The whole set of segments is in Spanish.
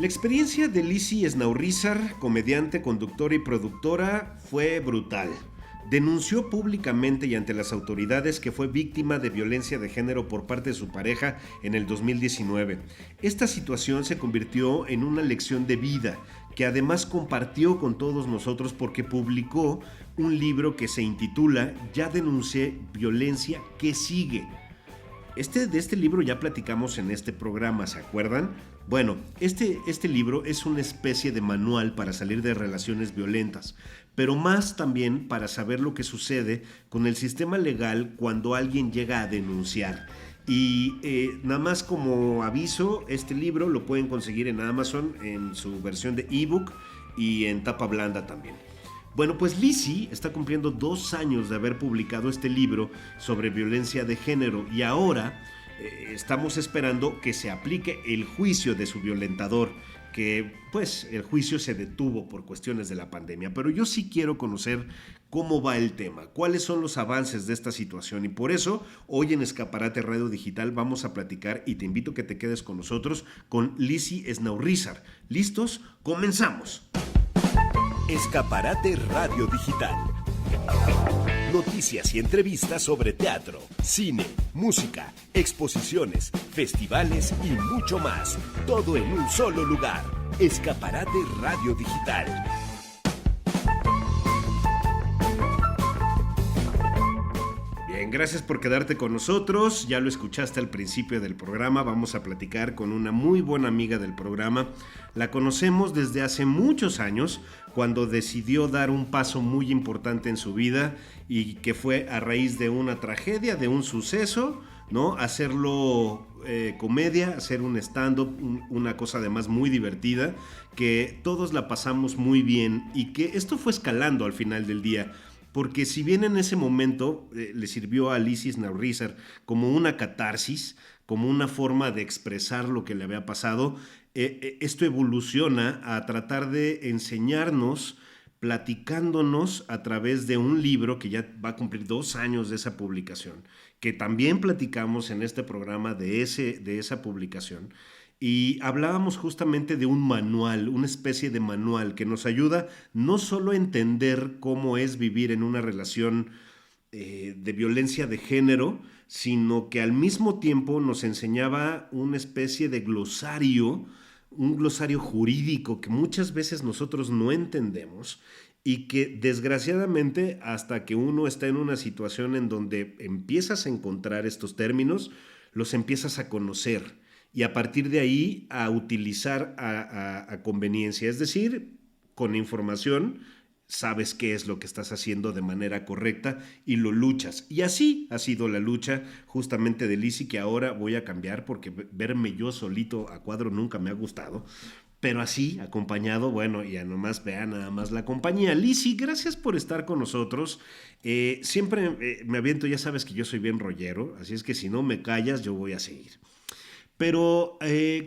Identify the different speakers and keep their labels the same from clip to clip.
Speaker 1: La experiencia de Lizzie Snaurrizar, comediante, conductora y productora, fue brutal. Denunció públicamente y ante las autoridades que fue víctima de violencia de género por parte de su pareja en el 2019. Esta situación se convirtió en una lección de vida que además compartió con todos nosotros porque publicó un libro que se intitula Ya denuncié violencia, ¿qué sigue? De este libro ya platicamos en este programa, ¿se acuerdan? Bueno, este libro es una especie de manual para salir de relaciones violentas, pero más también para saber lo que sucede con el sistema legal cuando alguien llega a denunciar. Y nada más como aviso, este libro lo pueden conseguir en Amazon en su versión de ebook y en tapa blanda también. Bueno, pues Lizzie está cumpliendo 2 años de haber publicado este libro sobre violencia de género y ahora estamos esperando que se aplique el juicio de su violentador, que pues el juicio se detuvo por cuestiones de la pandemia, pero yo sí quiero conocer cómo va el tema, cuáles son los avances de esta situación y por eso hoy en Escaparate Radio Digital vamos a platicar y te invito a que te quedes con nosotros con Lizzie Snaurrizar. ¿Listos? ¡Comenzamos!
Speaker 2: Escaparate Radio Digital. Noticias y entrevistas sobre teatro, cine, música, exposiciones, festivales y mucho más. Todo en un solo lugar. Escaparate Radio Digital.
Speaker 1: Bien, gracias por quedarte con nosotros. Ya lo escuchaste al principio del programa. Vamos a platicar con una muy buena amiga del programa. La conocemos desde hace muchos años, cuando decidió dar un paso muy importante en su vida y que fue a raíz de una tragedia, de un suceso, ¿no? Hacerlo comedia, hacer un stand-up, una cosa además muy divertida, que todos la pasamos muy bien y que esto fue escalando al final del día. Porque si bien en ese momento le sirvió a Lizzie Snaurrizar como una catarsis, como una forma de expresar lo que le había pasado, esto evoluciona a tratar de enseñarnos, platicándonos a través de un libro que ya va a cumplir 2 años de esa publicación, que también platicamos en este programa de esa publicación. Y hablábamos justamente de un manual, una especie de manual que nos ayuda no solo a entender cómo es vivir en una relación de violencia de género, sino que al mismo tiempo nos enseñaba una especie de glosario, un glosario jurídico que muchas veces nosotros no entendemos y que desgraciadamente hasta que uno está en una situación en donde empiezas a encontrar estos términos, los empiezas a conocer y a partir de ahí a utilizar a conveniencia, es decir, con información sabes qué es lo que estás haciendo de manera correcta y lo luchas. Y así ha sido la lucha justamente de Lizzie, que ahora voy a cambiar porque verme yo solito a cuadro nunca me ha gustado. Pero así, acompañado, bueno, ya nomás vean nada más la compañía. Lizzie, gracias por estar con nosotros. Siempre me aviento, ya sabes que yo soy bien rollero, así es que si no me callas, yo voy a seguir. Pero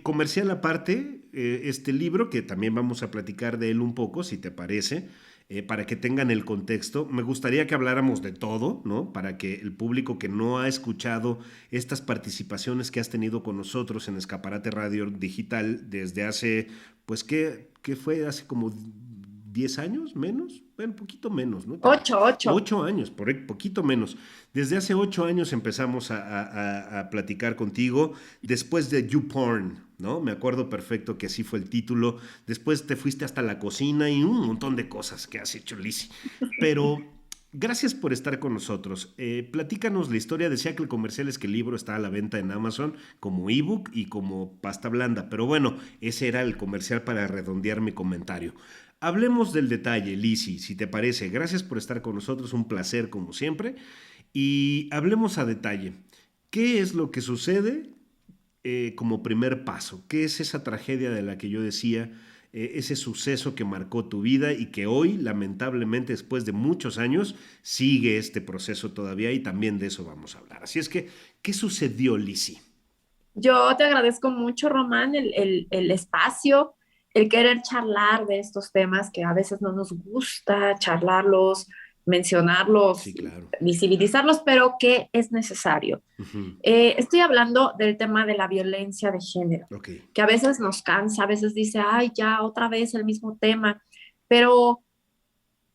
Speaker 1: comercial aparte, este libro, que también vamos a platicar de él un poco, si te parece, para que tengan el contexto. Me gustaría que habláramos de todo, ¿no? Para que el público que no ha escuchado estas participaciones que has tenido con nosotros en Escaparate Radio Digital desde hace, pues, ¿qué fue? Hace como 10 años, menos, bueno, poquito menos, ¿no?
Speaker 3: Ocho, ocho.
Speaker 1: 8 años, poquito menos. Desde hace 8 años empezamos a platicar contigo, después de YouPorn, ¿no? Me acuerdo perfecto que así fue el título. Después te fuiste hasta la cocina y un montón de cosas que has hecho, Lizzie. Pero gracias por estar con nosotros. Platícanos la historia. Decía que el comercial es que el libro está a la venta en Amazon como ebook y como pasta blanda. Pero bueno, ese era el comercial para redondear mi comentario. Hablemos del detalle, Lizzie, si te parece. Gracias por estar con nosotros, un placer como siempre. Y hablemos a detalle. ¿Qué es lo que sucede como primer paso? ¿Qué es esa tragedia de la que yo decía, ese suceso que marcó tu vida y que hoy, lamentablemente, después de muchos años, sigue este proceso todavía y también de eso vamos a hablar? Así es que, ¿qué sucedió, Lizzie?
Speaker 3: Yo te agradezco mucho, Román, el espacio, el querer charlar de estos temas que a veces no nos gusta charlarlos mencionarlos,
Speaker 1: Sí, claro.
Speaker 3: visibilizarlos, pero que es necesario.
Speaker 1: Ujú.
Speaker 3: Estoy hablando del tema de la violencia de género,
Speaker 1: Ok.
Speaker 3: que a veces nos cansa, a veces dice, ay, ya otra vez el mismo tema, pero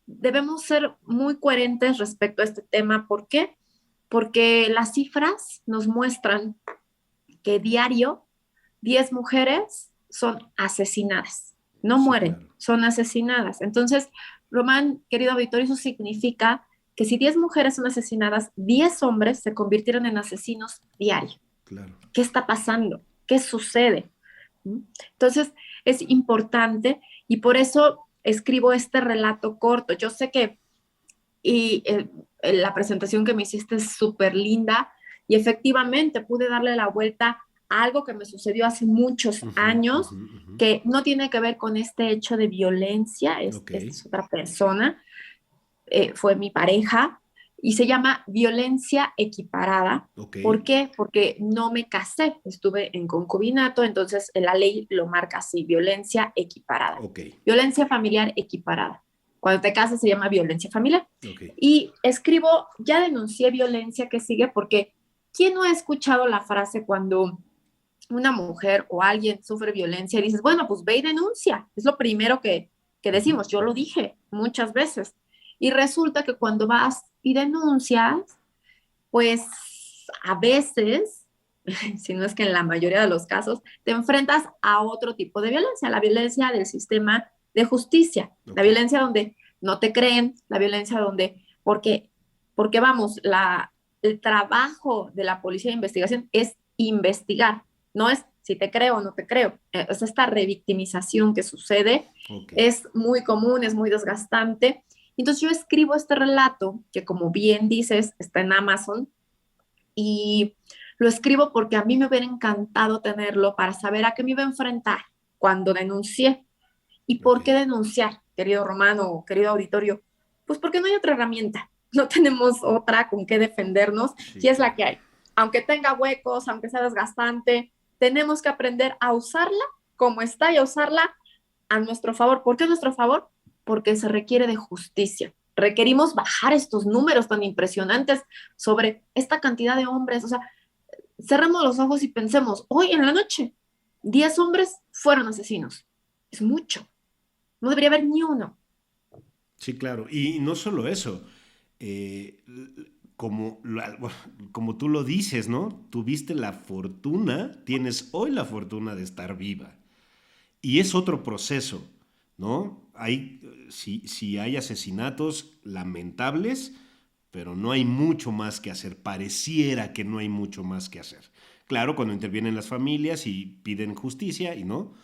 Speaker 3: debemos ser muy coherentes respecto a este tema. ¿Por qué? Porque las cifras nos muestran que diario 10 mujeres son asesinadas. No
Speaker 1: Sí,
Speaker 3: mueren,
Speaker 1: claro.
Speaker 3: son asesinadas. Entonces, Román, querido auditorio, eso significa que si 10 mujeres son asesinadas, 10 hombres se convirtieron en asesinos diario.
Speaker 1: Claro.
Speaker 3: ¿Qué está pasando? ¿Qué sucede? ¿Mm? Entonces, es importante y por eso escribo este relato corto. Yo sé que y la presentación que me hiciste es súper linda y efectivamente pude darle la vuelta a algo que me sucedió hace muchos
Speaker 1: Ujú,
Speaker 3: años,
Speaker 1: ujú, ujú.
Speaker 3: que no tiene que ver con este hecho de violencia,
Speaker 1: Ok.
Speaker 3: es otra persona, fue mi pareja, y se llama violencia equiparada.
Speaker 1: Ok.
Speaker 3: ¿Por qué? Porque no me casé, estuve en concubinato, entonces la ley lo marca así, violencia equiparada,
Speaker 1: Ok.
Speaker 3: violencia familiar equiparada. Cuando te casas se llama violencia familiar.
Speaker 1: Ok.
Speaker 3: Y escribo, ya denuncié violencia, que sigue, porque ¿quién no ha escuchado la frase cuando una mujer o alguien sufre violencia y dices, bueno, pues ve y denuncia? Es lo primero que
Speaker 1: Ujú.
Speaker 3: decimos, yo lo dije muchas veces. Y resulta que cuando vas y denuncias, pues a veces, si no es que en la mayoría de los casos, te enfrentas a otro tipo de violencia, la violencia del sistema de justicia, la
Speaker 1: Ok.
Speaker 3: violencia donde no te creen, la violencia donde, porque vamos, el trabajo de la policía de investigación es investigar, no es si te creo o no te creo. Es esta revictimización que sucede,
Speaker 1: Ok.
Speaker 3: es muy común, es muy desgastante. Entonces yo escribo este relato, que como bien dices, está en Amazon, y lo escribo porque a mí me hubiera encantado tenerlo para saber a qué me iba a enfrentar cuando denuncié. ¿Y
Speaker 1: Ok.
Speaker 3: por qué denunciar, querido Romano, querido auditorio? Pues porque no hay otra herramienta, no tenemos otra con qué defendernos
Speaker 1: Sí,
Speaker 3: y es la
Speaker 1: claro.
Speaker 3: que hay. Aunque tenga huecos, aunque sea desgastante, tenemos que aprender a usarla como está y a usarla a nuestro favor. ¿Por qué a nuestro favor? Porque se requiere de justicia. Requerimos bajar estos números tan impresionantes sobre esta cantidad de hombres. O sea, cerremos los ojos y pensemos, hoy en la noche, 10 hombres fueron asesinos. Es mucho. No debería haber ni uno.
Speaker 1: Sí, claro. Y no solo eso. eh, bueno, como tú lo dices, ¿no? Tuviste la fortuna, tienes hoy la fortuna de estar viva. Y es otro proceso, ¿no? Si hay asesinatos lamentables, pero no hay mucho más que hacer. Pareciera que no hay mucho más que hacer. Claro, cuando intervienen las familias y piden justicia y no,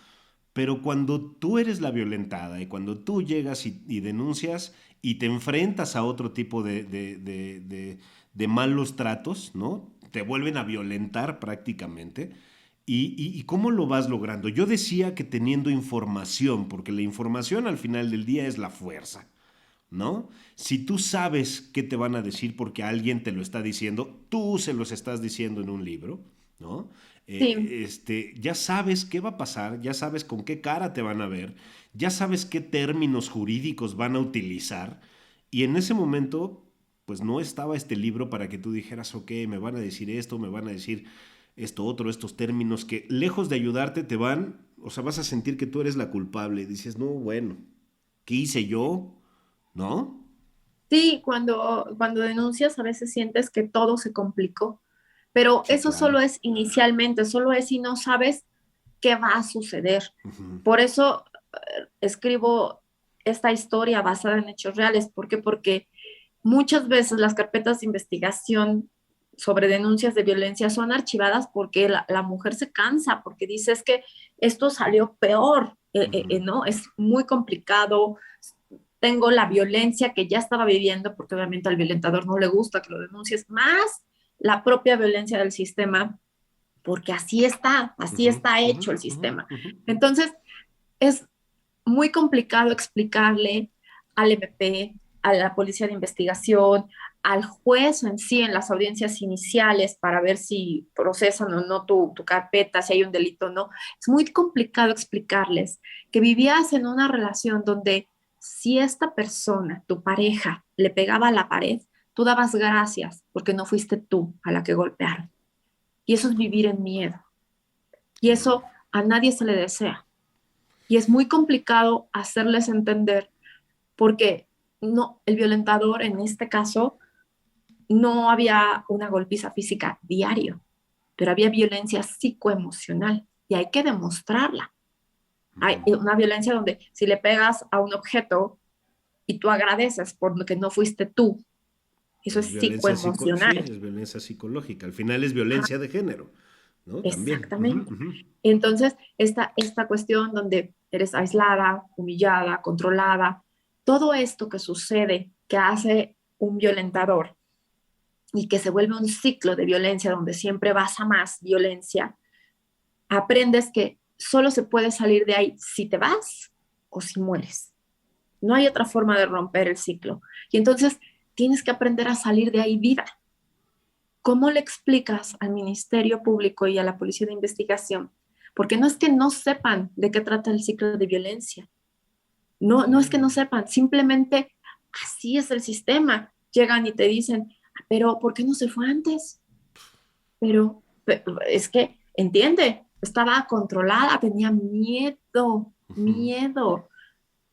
Speaker 1: pero cuando tú eres la violentada y cuando tú llegas y denuncias y te enfrentas a otro tipo de malos tratos, ¿no? Te vuelven a violentar prácticamente. ¿Y cómo lo vas logrando? Yo decía que teniendo información, porque la información al final del día es la fuerza, ¿no? Si tú sabes qué te van a decir porque alguien te lo está diciendo, tú se los estás diciendo en un libro, ¿no?
Speaker 3: Sí,
Speaker 1: Ya sabes qué va a pasar, ya sabes con qué cara te van a ver, ya sabes qué términos jurídicos van a utilizar y en ese momento pues no estaba este libro para que tú dijeras, ok, me van a decir esto, me van a decir esto otro, estos términos que lejos de ayudarte te van, o sea, vas a sentir que tú eres la culpable y dices, no, bueno, ¿qué hice yo? ¿No?
Speaker 3: sí, cuando denuncias a veces sientes que todo se complicó, pero
Speaker 1: Sí,
Speaker 3: eso
Speaker 1: claro.
Speaker 3: solo es inicialmente, solo es si no sabes qué va a suceder.
Speaker 1: Ujú.
Speaker 3: Por eso escribo esta historia basada en hechos reales. ¿Por qué? Porque muchas veces las carpetas de investigación sobre denuncias de violencia son archivadas porque la mujer se cansa, porque dice es que esto salió peor,
Speaker 1: Ujú.
Speaker 3: ¿no? Es muy complicado. Tengo la violencia que ya estaba viviendo, porque obviamente al violentador no le gusta que lo denuncies, más la propia violencia del sistema, porque así
Speaker 1: Ujú,
Speaker 3: está
Speaker 1: ujú,
Speaker 3: hecho el
Speaker 1: ujú,
Speaker 3: sistema.
Speaker 1: ujú.
Speaker 3: Entonces, es muy complicado explicarle al MP, a la policía de investigación, al juez en sí en las audiencias iniciales para ver si procesan o no tu carpeta, si hay un delito o no. Es muy complicado explicarles que vivías en una relación donde si esta persona, tu pareja, le pegaba a la pared, tú dabas gracias porque no fuiste tú a la que golpearon. Y eso es vivir en miedo. Y eso a nadie se le desea. Y es muy complicado hacerles entender porque no, el violentador en este caso no había una golpiza física diario, pero había violencia psicoemocional y hay que demostrarla. Hay una violencia donde si le pegas a un objeto y tú agradeces por lo que no fuiste tú, eso es
Speaker 1: Es violencia sí,
Speaker 3: psicoemocional.
Speaker 1: es violencia psicológica. Al final es violencia de género, ¿no? También.
Speaker 3: Exactamente. Entonces, esta cuestión donde eres aislada, humillada, controlada, todo esto que sucede, que hace un violentador y que se vuelve un ciclo de violencia donde siempre vas a más violencia, aprendes que solo se puede salir de ahí si te vas o si mueres. No hay otra forma de romper el ciclo. Y entonces tienes que aprender a salir de ahí viva. ¿Cómo le explicas al Ministerio Público y a la Policía de Investigación? Porque no es que no sepan de qué trata el ciclo de violencia. No, no es que no sepan, simplemente así es el sistema. Llegan y te dicen, pero ¿por qué no se fue antes? Pero es que, entiende, estaba controlada, tenía miedo,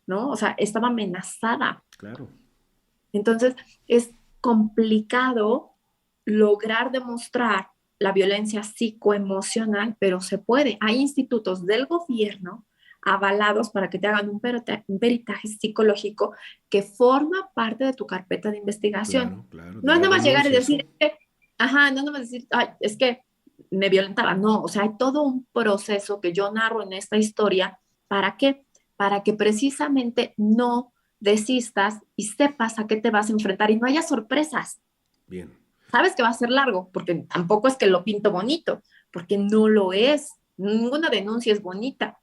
Speaker 3: ¿no? O sea, estaba amenazada.
Speaker 1: Claro.
Speaker 3: Entonces, es complicado lograr demostrar la violencia psicoemocional, pero se puede. Hay institutos del gobierno avalados para que te hagan un peritaje psicológico que forma parte de tu carpeta de investigación.
Speaker 1: Claro,
Speaker 3: No
Speaker 1: de
Speaker 3: es
Speaker 1: la
Speaker 3: nada más llegar y
Speaker 1: denuncia,
Speaker 3: decir,
Speaker 1: sí.
Speaker 3: ajá, no es nada más decir, ay, es que me violentaba. No, o sea, hay todo un proceso que yo narro en esta historia. ¿Para qué? Para que precisamente no desistas y sepas a qué te vas a enfrentar y no haya sorpresas.
Speaker 1: Bien.
Speaker 3: Sabes que va a ser largo, porque tampoco es que lo pinto bonito, porque no lo es. Ninguna denuncia es bonita,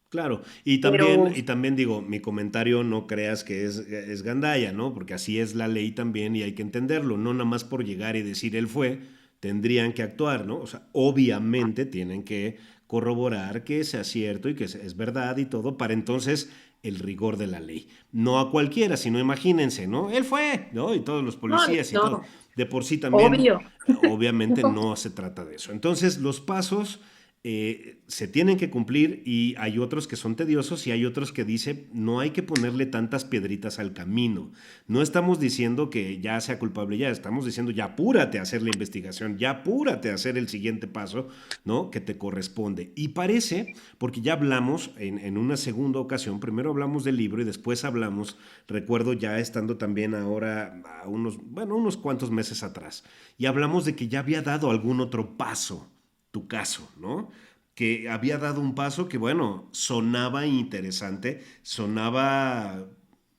Speaker 1: Claro,
Speaker 3: pero
Speaker 1: y también digo, mi comentario no creas que es gandalla, ¿no? Porque así es la ley también y hay que entenderlo, no nada más por llegar y decir él fue, tendrían que actuar, ¿no? O sea, obviamente tienen que corroborar que sea cierto y que es verdad y todo, para entonces el rigor de la ley. No a cualquiera, sino imagínense, ¿no? Él fue, ¿no? Y todos los
Speaker 3: no,
Speaker 1: policías y todo.
Speaker 3: no,
Speaker 1: De por sí también,
Speaker 3: obvio.
Speaker 1: obviamente no se trata de eso. Entonces, los pasos se tienen que cumplir y hay otros que son tediosos y hay otros que dice no hay que ponerle tantas piedritas al camino. No estamos diciendo que ya sea culpable ya, estamos diciendo ya apúrate a hacer la investigación, ya apúrate a hacer el siguiente paso, ¿no? Que te corresponde. Y parece, porque ya hablamos en una segunda ocasión, primero hablamos del libro y después hablamos, recuerdo ya estando también ahora a unos cuantos meses atrás, y hablamos de que ya había dado algún otro paso tu caso, ¿no? Que había dado un paso que, bueno, sonaba interesante, sonaba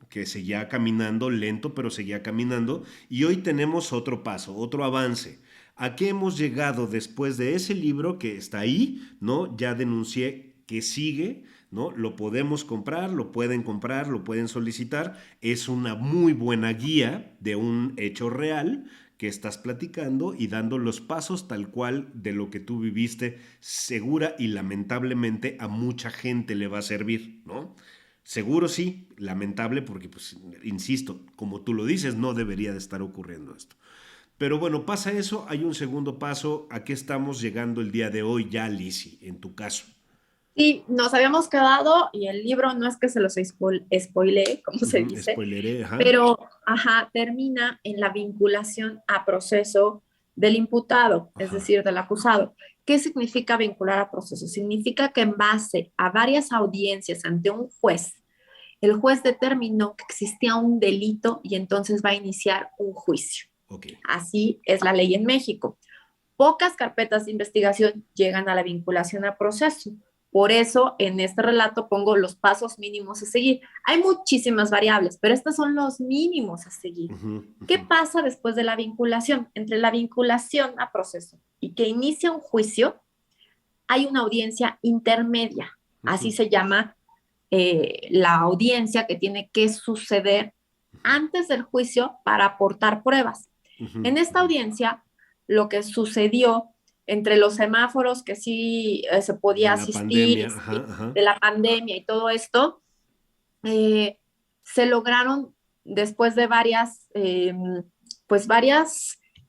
Speaker 1: que seguía caminando lento, pero seguía caminando, y hoy tenemos otro paso, otro avance. ¿A qué hemos llegado después de ese libro que está ahí, ¿no? Ya denuncié que sigue, ¿no? Lo podemos comprar, lo pueden solicitar. Es una muy buena guía de un hecho real que estás platicando y dando los pasos tal cual de lo que tú viviste, segura y lamentablemente a mucha gente le va a servir, ¿no? Seguro sí, lamentable porque, pues, insisto, como tú lo dices, no debería de estar ocurriendo esto. Pero bueno, pasa eso, hay un segundo paso. ¿A qué estamos llegando el día de hoy ya, Lizzy, en tu caso?
Speaker 3: Sí, nos habíamos quedado y el libro no es que se los spoilee, como se dice,
Speaker 1: Spoileré, ajá.
Speaker 3: pero ajá, termina en la vinculación a proceso del imputado, es
Speaker 1: Ajá.
Speaker 3: decir, del acusado. ¿Qué significa vincular a proceso? Significa que en base a varias audiencias ante un juez, el juez determinó que existía un delito y entonces va a iniciar un juicio.
Speaker 1: Ok.
Speaker 3: Así es la ley en México. Pocas carpetas de investigación llegan a la vinculación a proceso. Por eso en este relato pongo los pasos mínimos a seguir. Hay muchísimas variables, pero estos son los mínimos a seguir. ¿Qué pasa después de la vinculación? Entre la vinculación a proceso y que inicia un juicio, hay una audiencia intermedia. Así se llama la audiencia que tiene que suceder antes del juicio para aportar pruebas. En esta audiencia, lo que sucedió entre los semáforos que sí se
Speaker 1: De
Speaker 3: podía
Speaker 1: la
Speaker 3: asistir,
Speaker 1: pandemia, ajá, ajá.
Speaker 3: de la pandemia y todo esto, se lograron después de varias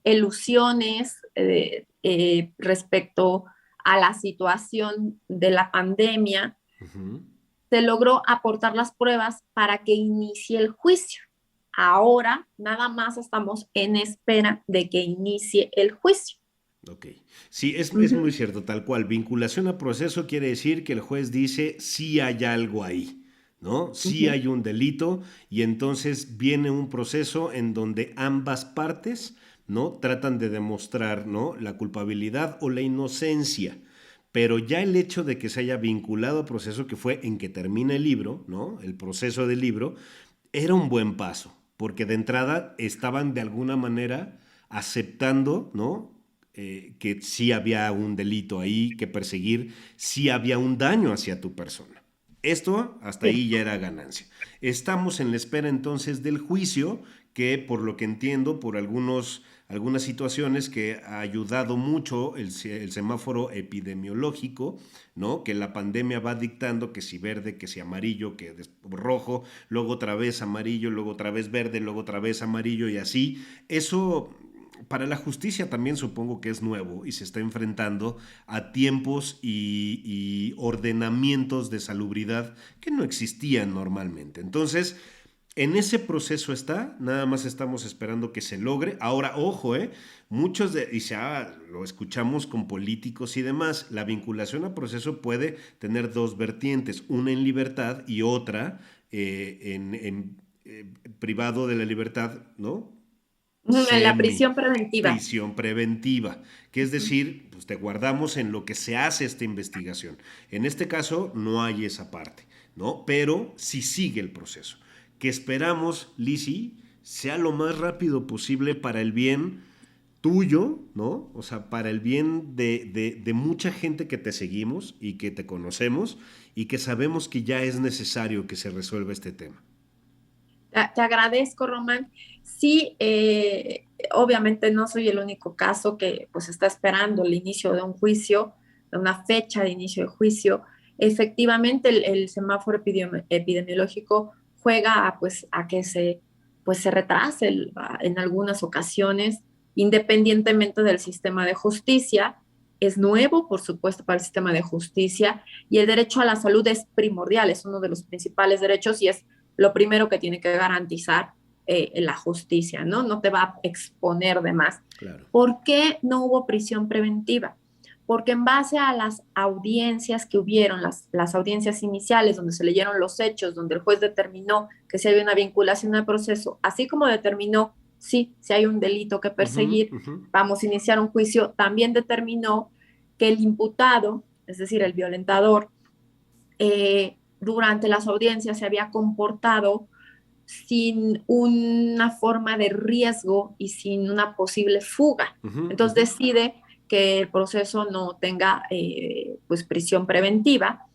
Speaker 3: elusiones respecto a la situación de la pandemia, se logró aportar las pruebas para que inicie el juicio. Ahora nada más estamos en espera de que inicie el juicio.
Speaker 1: Ok. Sí, es muy cierto, tal cual. Vinculación a proceso quiere decir que el juez dice sí hay algo ahí, ¿no? Sí hay un delito y entonces viene un proceso en donde ambas partes, ¿no? Tratan de demostrar, ¿no? La culpabilidad o la inocencia. Pero ya el hecho de que se haya vinculado a proceso, que fue en que termina el libro, ¿no? El proceso del libro, era un buen paso, porque de entrada estaban de alguna manera aceptando, ¿no? Que sí había un delito ahí que perseguir, sí había un daño hacia tu persona. Esto hasta ahí ya era ganancia. Estamos en la espera entonces del juicio, que por lo que entiendo, por algunas situaciones que ha ayudado mucho el semáforo epidemiológico, ¿no? Que la pandemia va dictando que si verde, que si amarillo, que rojo, luego otra vez amarillo, luego otra vez verde, luego otra vez amarillo y así. Eso para la justicia también supongo que es nuevo y se está enfrentando a tiempos y ordenamientos de salubridad que no existían normalmente. Entonces, en ese proceso está, nada más estamos esperando que se logre. Ahora, ojo, lo escuchamos con políticos y demás, la vinculación a proceso puede tener dos vertientes, una en libertad y otra privado de la libertad, ¿no?
Speaker 3: En la prisión preventiva.
Speaker 1: Prisión preventiva, que es decir, pues te guardamos en lo que se hace esta investigación. En este caso no hay esa parte, ¿no? Pero sí sigue el proceso, que esperamos, Lizzy, sea lo más rápido posible para el bien tuyo, ¿no? O sea, para el bien de mucha gente que te seguimos y que te conocemos y que sabemos que ya es necesario que se resuelva este tema.
Speaker 3: Te agradezco, Román. Sí, obviamente no soy el único caso que pues está esperando el inicio de un juicio, de una fecha de inicio de juicio. Efectivamente, el semáforo epidemiológico juega a que se retrase en algunas ocasiones, independientemente del sistema de justicia. Es nuevo, por supuesto, para el sistema de justicia y el derecho a la salud es primordial, es uno de los principales derechos y es lo primero que tiene que garantizar la justicia, ¿no? No te va a exponer de más.
Speaker 1: Claro.
Speaker 3: ¿Por qué no hubo prisión preventiva? Porque en base a las audiencias que hubieron, las audiencias iniciales, donde se leyeron los hechos, donde el juez determinó que si había una vinculación al proceso, así como determinó sí, si hay un delito que perseguir, vamos a iniciar un juicio, también determinó que el imputado, es decir, el violentador, durante las audiencias se había comportado sin una forma de riesgo y sin una posible fuga. Entonces decide que el proceso no tenga pues prisión preventiva,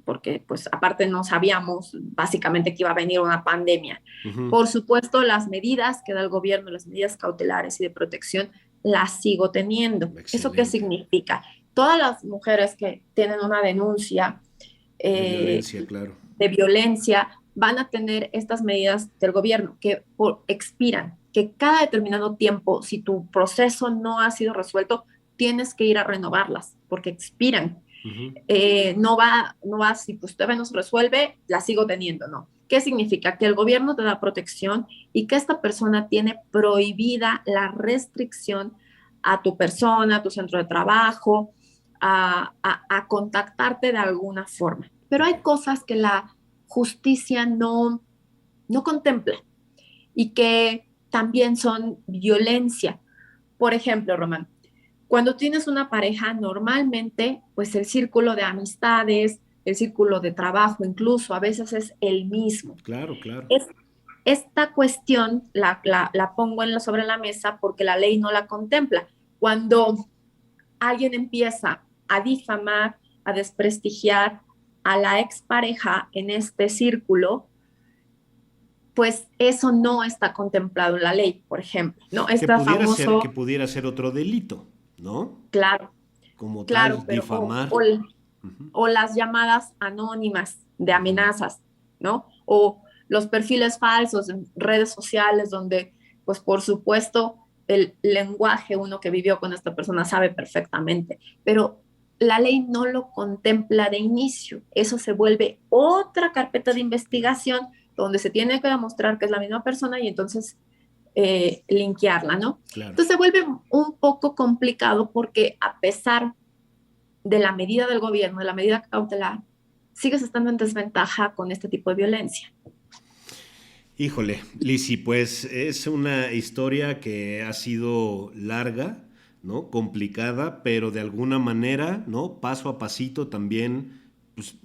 Speaker 3: porque pues aparte no sabíamos básicamente que iba a venir una pandemia. Por supuesto, las medidas que da el gobierno, las medidas cautelares y de protección, las sigo teniendo. Excelente. ¿Eso qué significa? Todas las mujeres que tienen una denuncia
Speaker 1: claro,
Speaker 3: de violencia van a tener estas medidas del gobierno que expiran, que cada determinado tiempo, si tu proceso no ha sido resuelto, tienes que ir a renovarlas porque expiran. No va, si pues todavía no se resuelve, la sigo teniendo, ¿no? ¿Qué significa? Que el gobierno te da protección y que esta persona tiene prohibida la restricción a tu persona, a tu centro de trabajo, a contactarte de alguna forma. Pero hay cosas que la justicia no contempla y que también son violencia. Por ejemplo, Román, cuando tienes una pareja, normalmente, pues el círculo de amistades, el círculo de trabajo, incluso a veces es el mismo.
Speaker 1: Claro, claro.
Speaker 3: Esta cuestión la pongo sobre la mesa porque la ley no la contempla. Cuando alguien empieza a difamar, a desprestigiar a la expareja en este círculo, pues eso no está contemplado en la ley, por ejemplo, ¿no?
Speaker 1: Que pudiera ser otro delito, ¿no?
Speaker 3: Claro.
Speaker 1: Como
Speaker 3: claro,
Speaker 1: tal,
Speaker 3: pero,
Speaker 1: difamar.
Speaker 3: O las llamadas anónimas de amenazas, ¿no? O los perfiles falsos en redes sociales, donde, pues por supuesto, el lenguaje, uno que vivió con esta persona sabe perfectamente, pero la ley no lo contempla de inicio. Eso se vuelve otra carpeta de investigación donde se tiene que demostrar que es la misma persona y entonces linkearla, ¿no?
Speaker 1: Claro.
Speaker 3: Entonces se vuelve un poco complicado porque a pesar de la medida del gobierno, de la medida cautelar, sigues estando en desventaja con este tipo de violencia.
Speaker 1: Híjole, Lizzy, pues es una historia que ha sido larga, ¿no? Complicada, pero de alguna manera, ¿no? Paso a pasito también, pues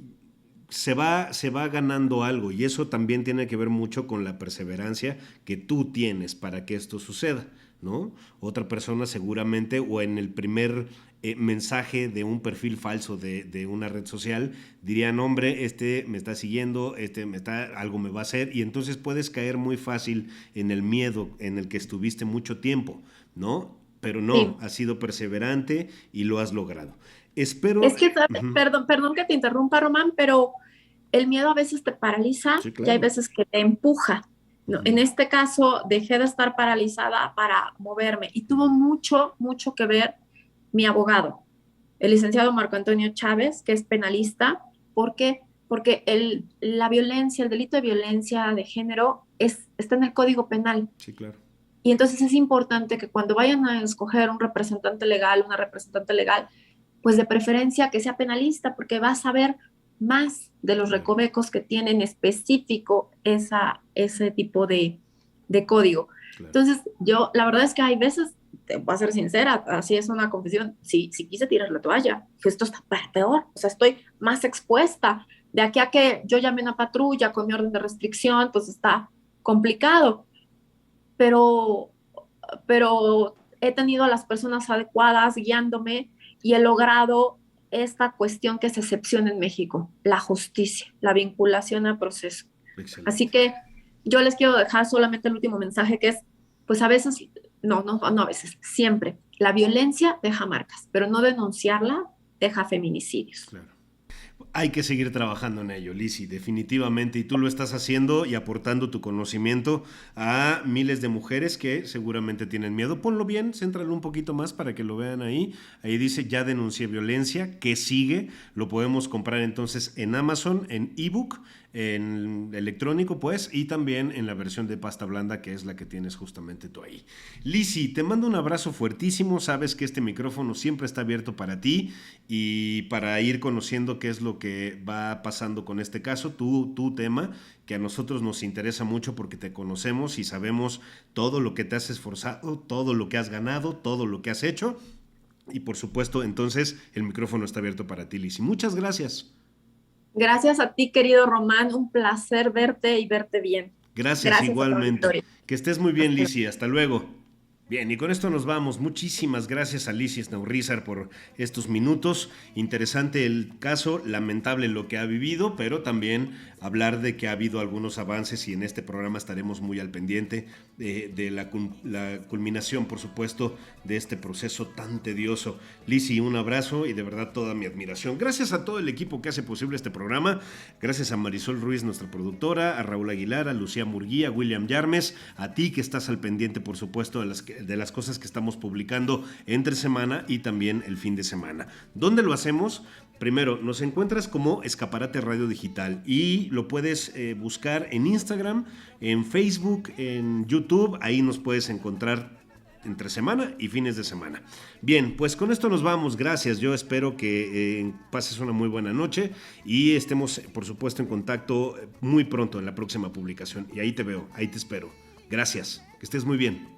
Speaker 1: se va ganando algo y eso también tiene que ver mucho con la perseverancia que tú tienes para que esto suceda, ¿no? Otra persona seguramente o en el primer mensaje de un perfil falso de una red social dirían, hombre, este me está siguiendo, algo me va a hacer y entonces puedes caer muy fácil en el miedo en el que estuviste mucho tiempo, ¿no? Pero no,
Speaker 3: Sí.
Speaker 1: has sido perseverante y lo has logrado. Espero...
Speaker 3: Es que, perdón que te interrumpa, Román, pero el miedo a veces te paraliza
Speaker 1: Sí,
Speaker 3: y hay
Speaker 1: claro.
Speaker 3: veces que te empuja, ¿no? En este caso, dejé de estar paralizada para moverme y tuvo mucho que ver mi abogado, el licenciado Marco Antonio Chávez, que es penalista. ¿Por qué? Porque la violencia, el delito de violencia de género está en el Código Penal.
Speaker 1: Sí, claro.
Speaker 3: Y entonces es importante que cuando vayan a escoger un representante legal, una representante legal, pues de preferencia que sea penalista, porque va a saber más de los recovecos que tienen específico ese tipo de código.
Speaker 1: Claro.
Speaker 3: Entonces, yo, la verdad es que hay veces, te voy a ser sincera, así es una confesión, sí quise tirar la toalla, que esto está peor, o sea, estoy más expuesta. De aquí a que yo llame a una patrulla con mi orden de restricción, pues está complicado, pero he tenido a las personas adecuadas guiándome y he logrado esta cuestión que es excepción en México, la justicia, la vinculación al proceso.
Speaker 1: Excelente.
Speaker 3: Así que yo les quiero dejar solamente el último mensaje que es, pues a veces, no a veces, siempre, la violencia deja marcas, pero no denunciarla deja feminicidios.
Speaker 1: Claro. Hay que seguir trabajando en ello, Lizzy, definitivamente, y tú lo estás haciendo y aportando tu conocimiento a miles de mujeres que seguramente tienen miedo. Ponlo bien, céntralo un poquito más para que lo vean ahí. Ahí dice, ya denuncié violencia, ¿qué sigue? Lo podemos comprar entonces en Amazon, en ebook, en electrónico, pues, y también en la versión de pasta blanda, que es la que tienes justamente tú ahí. Lizzy, te mando un abrazo fuertísimo. Sabes que este micrófono siempre está abierto para ti y para ir conociendo qué es lo que va pasando con este caso, tu tema, que a nosotros nos interesa mucho porque te conocemos y sabemos todo lo que te has esforzado, todo lo que has ganado, todo lo que has hecho. Y por supuesto, entonces, el micrófono está abierto para ti, Lizzy. Muchas gracias.
Speaker 3: Gracias a ti, querido Román, un placer verte y verte bien.
Speaker 1: Gracias igualmente.
Speaker 3: A
Speaker 1: Que estés muy bien, Lizzy. Hasta luego. Bien, y con esto nos vamos. Muchísimas gracias a Lizzy Snaurrizar por estos minutos. Interesante el caso, lamentable lo que ha vivido, pero también hablar de que ha habido algunos avances y en este programa estaremos muy al pendiente de la culminación, por supuesto, de este proceso tan tedioso. Lizzy, un abrazo y de verdad toda mi admiración. Gracias a todo el equipo que hace posible este programa. Gracias a Marisol Ruiz, nuestra productora, a Raúl Aguilar, a Lucía Murguía, a William Yarmes, a ti que estás al pendiente, por supuesto, de las cosas que estamos publicando entre semana y también el fin de semana. ¿Dónde lo hacemos? Primero, nos encuentras como Escaparate Radio Digital y lo puedes buscar en Instagram, en Facebook, en YouTube. Ahí nos puedes encontrar entre semana y fines de semana. Bien, pues con esto nos vamos. Gracias. Yo espero que pases una muy buena noche y estemos, por supuesto, en contacto muy pronto en la próxima publicación. Y ahí te veo, ahí te espero. Gracias. Que estés muy bien.